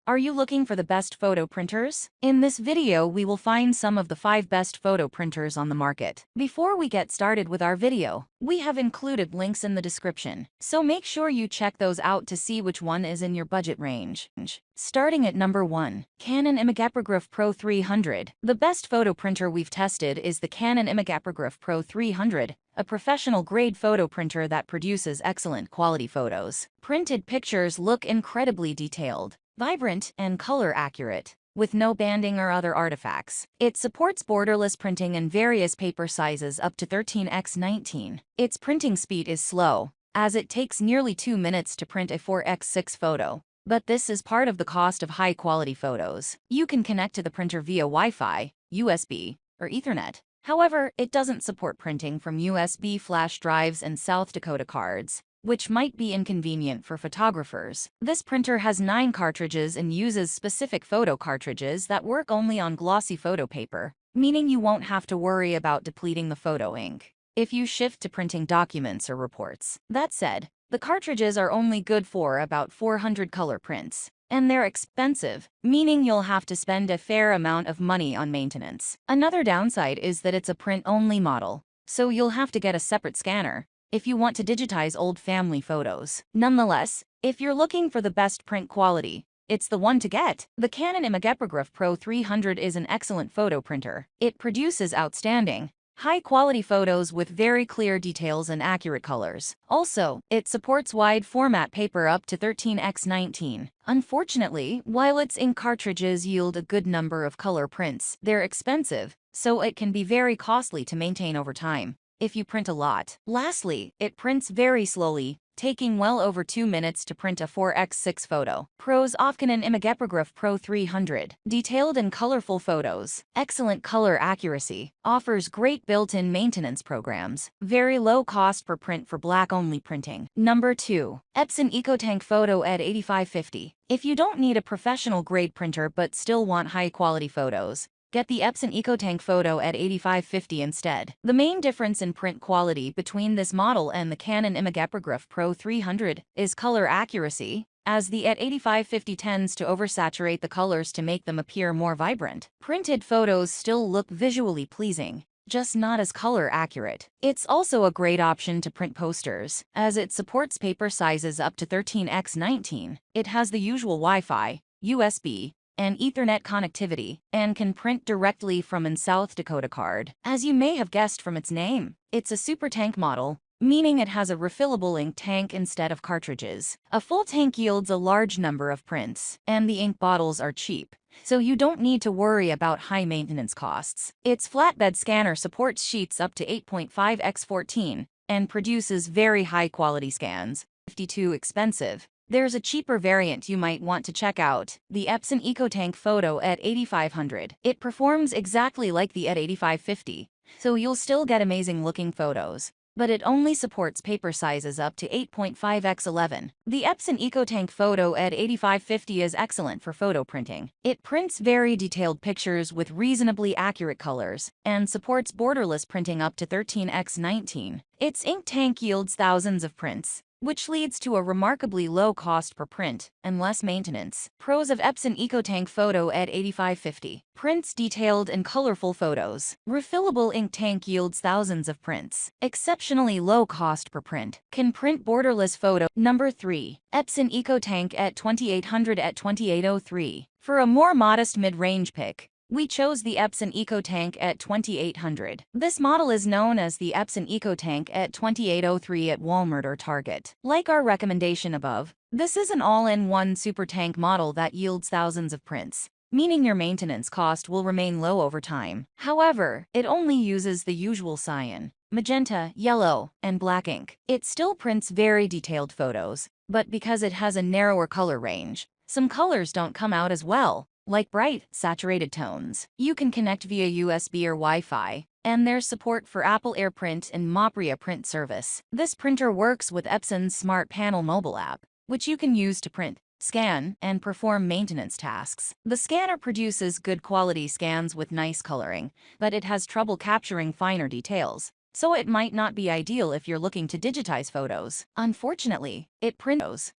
Are you looking for the best photo printers? In this video, we will find some of the 5 best photo printers on the market. Before we get started with our video, we have included links in the description, so make sure you check those out to see which one is in your budget range. Starting at number 1, Canon imagePROGRAF Pro 300. The best photo printer we've tested is the Canon imagePROGRAF Pro 300, a professional-grade photo printer that produces excellent quality photos. Printed pictures look incredibly detailed, vibrant, and color-accurate, with no banding or other artifacts. It supports borderless printing in various paper sizes up to 13x19. Its printing speed is slow, as it takes nearly 2 minutes to print a 4x6 photo. But this is part of the cost of high-quality photos. You can connect to the printer via Wi-Fi, USB, or Ethernet. However, it doesn't support printing from USB flash drives and South Dakota cards, which might be inconvenient for photographers. This printer has 9 cartridges and uses specific photo cartridges that work only on glossy photo paper, meaning you won't have to worry about depleting the photo ink if you shift to printing documents or reports. That said, the cartridges are only good for about 400 color prints, and they're expensive, meaning you'll have to spend a fair amount of money on maintenance. Another downside is that it's a print-only model, so you'll have to get a separate scanner if you want to digitize old family photos. Nonetheless, if you're looking for the best print quality, it's the one to get. The Canon imagePROGRAF Pro 300 is an excellent photo printer. It produces outstanding, high-quality photos with very clear details and accurate colors. Also, it supports wide-format paper up to 13x19. Unfortunately, while its ink cartridges yield a good number of color prints, they're expensive, so it can be very costly to maintain over time if you print a lot. Lastly, it prints very slowly, taking well over 2 minutes to print a 4x6 photo. Pros of Canon imagePROGRAF Pro 300. Detailed and colorful photos. Excellent color accuracy. Offers great built-in maintenance programs. Very low cost per print for black-only printing. Number 2. Epson EcoTank Photo ED 8550. If you don't need a professional-grade printer but still want high-quality photos, get the Epson EcoTank Photo ED 8550 instead. The main difference in print quality between this model and the Canon imagePROGRAF Pro 300 is color accuracy, as the ED 8550 tends to oversaturate the colors to make them appear more vibrant. Printed photos still look visually pleasing, just not as color accurate. It's also a great option to print posters, as it supports paper sizes up to 13x19. It has the usual Wi-Fi, USB, and Ethernet connectivity, and can print directly from an South Dakota card. As you may have guessed from its name, it's a super tank model, meaning it has a refillable ink tank instead of cartridges. A full tank yields a large number of prints, and the ink bottles are cheap, so you don't need to worry about high maintenance costs. Its flatbed scanner supports sheets up to 8.5x14 and produces very high-quality scans. 52 expensive. There's a cheaper variant you might want to check out, the Epson EcoTank Photo ED 8500. It performs exactly like the ED 8550, so you'll still get amazing-looking photos, but it only supports paper sizes up to 8.5x11. The Epson EcoTank Photo ED 8550 is excellent for photo printing. It prints very detailed pictures with reasonably accurate colors, and supports borderless printing up to 13x19. Its ink tank yields thousands of prints, which leads to a remarkably low cost per print and less maintenance. Pros of Epson EcoTank Photo ED 8550. Prints detailed and colorful photos. Refillable ink tank yields thousands of prints. Exceptionally low cost per print. Can print borderless photo. Number 3. Epson EcoTank ED 2800 ED 2803. For a more modest mid-range pick, we chose the Epson EcoTank ED 2800. This model is known as the Epson EcoTank ED 2803 at Walmart or Target. Like our recommendation above, this is an all-in-one super tank model that yields thousands of prints, meaning your maintenance cost will remain low over time. However, it only uses the usual cyan, magenta, yellow, and black ink. It still prints very detailed photos, but because it has a narrower color range, some colors don't come out as well, like bright, saturated tones. You can connect via USB or Wi-Fi, and there's support for Apple AirPrint and Mopria print service. This printer works with Epson's Smart Panel mobile app, which you can use to print, scan, and perform maintenance tasks. The scanner produces good quality scans with nice coloring, but it has trouble capturing finer details, so it might not be ideal if you're looking to digitize photos. Unfortunately, it prints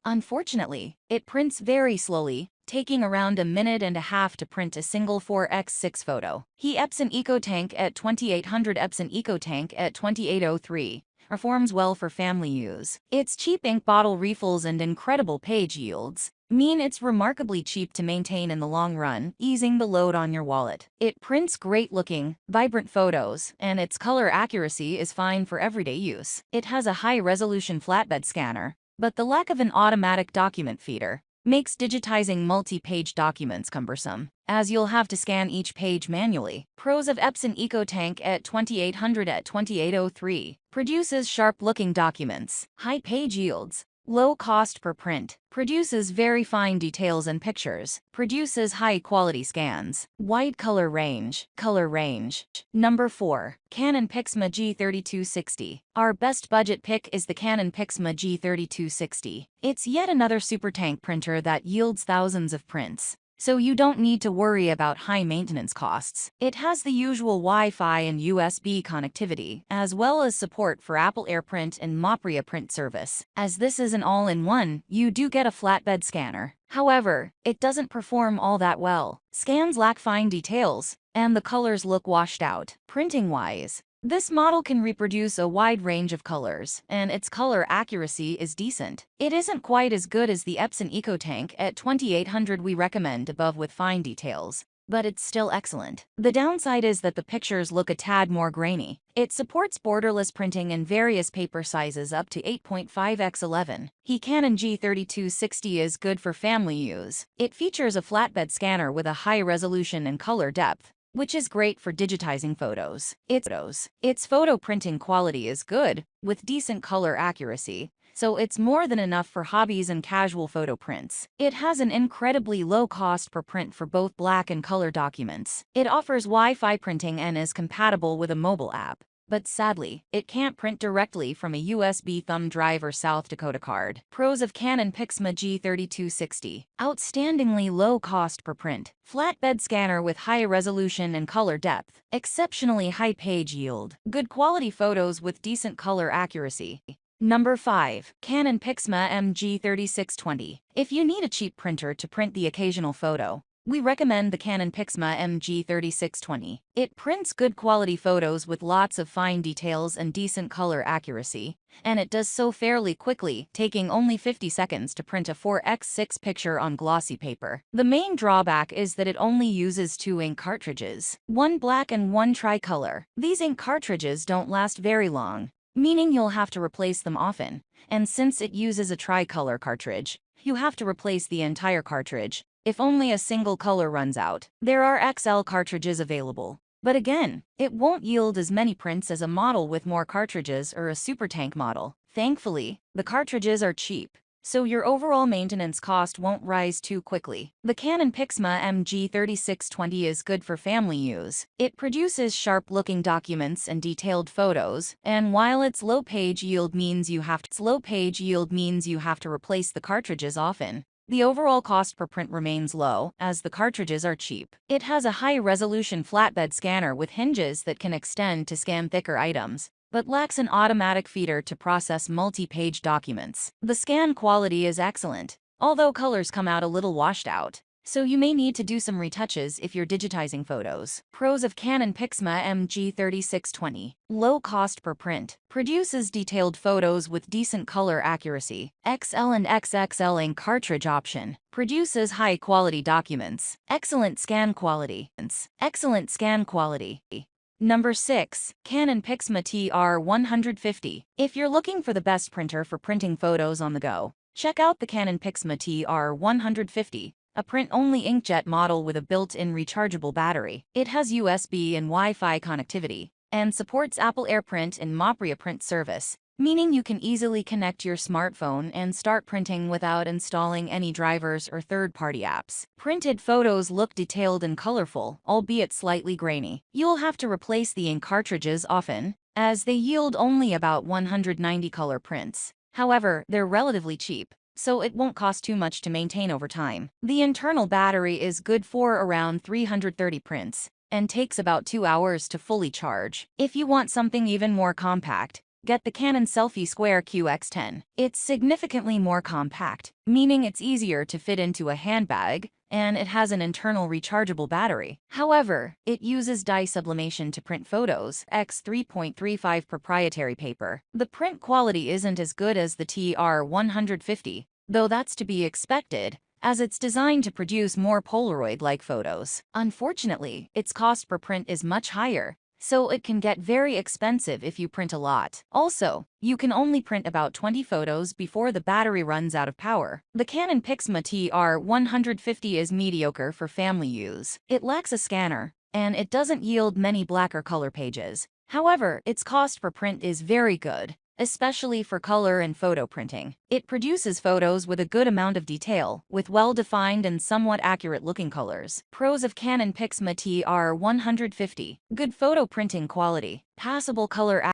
very slowly, taking around a minute and a half to print a single 4x6 photo. Epson EcoTank at 2800. Epson EcoTank at 2803 performs well for family use. Its cheap ink bottle refills and incredible page yields mean it's remarkably cheap to maintain in the long run, easing the load on your wallet. It prints great-looking, vibrant photos, and its color accuracy is fine for everyday use. It has a high-resolution flatbed scanner, but the lack of an automatic document feeder makes digitizing multi-page documents cumbersome, as you'll have to scan each page manually. Pros of Epson EcoTank at 2800 at 2803 produces sharp-looking documents, high page yields, low cost per print, produces very fine details and pictures, produces high-quality scans, wide color range. Number 4. Canon PIXMA G3260. Our best budget pick is the Canon PIXMA G3260. It's yet another super tank printer that yields thousands of prints, so you don't need to worry about high maintenance costs. It has the usual Wi-Fi and USB connectivity, as well as support for Apple AirPrint and imagePROGRAF print service. As this is an all-in-one, you do get a flatbed scanner. However, it doesn't perform all that well. Scans lack fine details, and the colors look washed out. Printing-wise, this model can reproduce a wide range of colors, and its color accuracy is decent. It isn't quite as good as the Epson EcoTank at 2800 we recommend above with fine details, but it's still excellent. The downside is that the pictures look a tad more grainy. It supports borderless printing in various paper sizes up to 8.5x11. Canon G3260 is good for family use. It features a flatbed scanner with a high resolution and color depth, which is great for digitizing photos. Its photo printing quality is good, with decent color accuracy, so it's more than enough for hobbies and casual photo prints. It has an incredibly low cost per print for both black and color documents. It offers Wi-Fi printing and is compatible with a mobile app, but sadly, it can't print directly from a USB thumb drive or South Dakota card. Pros of Canon PIXMA G3260. Outstandingly low cost per print, flatbed scanner with high resolution and color depth, exceptionally high page yield, good quality photos with decent color accuracy. Number 5. Canon PIXMA MG3620. If you need a cheap printer to print the occasional photo, we recommend the Canon PIXMA MG3620. It prints good quality photos with lots of fine details and decent color accuracy, and it does so fairly quickly, taking only 50 seconds to print a 4x6 picture on glossy paper. The main drawback is that it only uses 2 ink cartridges, one black and one tricolor. These ink cartridges don't last very long, meaning you'll have to replace them often, and since it uses a tricolor cartridge, you have to replace the entire cartridge if only a single color runs out. There are XL cartridges available, but again, it won't yield as many prints as a model with more cartridges or a super tank model. Thankfully, the cartridges are cheap, so your overall maintenance cost won't rise too quickly. The Canon PIXMA MG3620 is good for family use. It produces sharp-looking documents and detailed photos, and while its low page yield means you have to replace the cartridges often, the overall cost per print remains low, as the cartridges are cheap. It has a high-resolution flatbed scanner with hinges that can extend to scan thicker items, but lacks an automatic feeder to process multi-page documents. The scan quality is excellent, although colors come out a little washed out, so you may need to do some retouches if you're digitizing photos. Pros of Canon PIXMA MG3620. Low cost per print. Produces detailed photos with decent color accuracy. XL and XXL ink cartridge option. Produces high-quality documents. Excellent scan quality. Number 6. Canon PIXMA TR150. If you're looking for the best printer for printing photos on the go, check out the Canon PIXMA TR150. A print-only inkjet model with a built-in rechargeable battery. It has USB and Wi-Fi connectivity, and supports Apple AirPrint and imagePROGRAF print service, meaning you can easily connect your smartphone and start printing without installing any drivers or third-party apps. Printed photos look detailed and colorful, albeit slightly grainy. You'll have to replace the ink cartridges often, as they yield only about 190 color prints. However, they're relatively cheap, so it won't cost too much to maintain over time. The internal battery is good for around 330 prints, and takes about 2 hours to fully charge. If you want something even more compact, get the Canon Selfie Square QX10. It's significantly more compact, meaning it's easier to fit into a handbag, and it has an internal rechargeable battery. However, it uses dye sublimation to print photos, X 3.35 proprietary paper. The print quality isn't as good as the TR150, though that's to be expected, as it's designed to produce more Polaroid-like photos. Unfortunately, its cost per print is much higher, so it can get very expensive if you print a lot. Also, you can only print about 20 photos before the battery runs out of power. The Canon PIXMA TR150 is mediocre for family use. It lacks a scanner, and it doesn't yield many black or color pages. However, its cost per print is very good, especially for color and photo printing. It produces photos with a good amount of detail, with well-defined and somewhat accurate-looking colors. Pros of Canon PIXMA TR150: good photo printing quality, passable color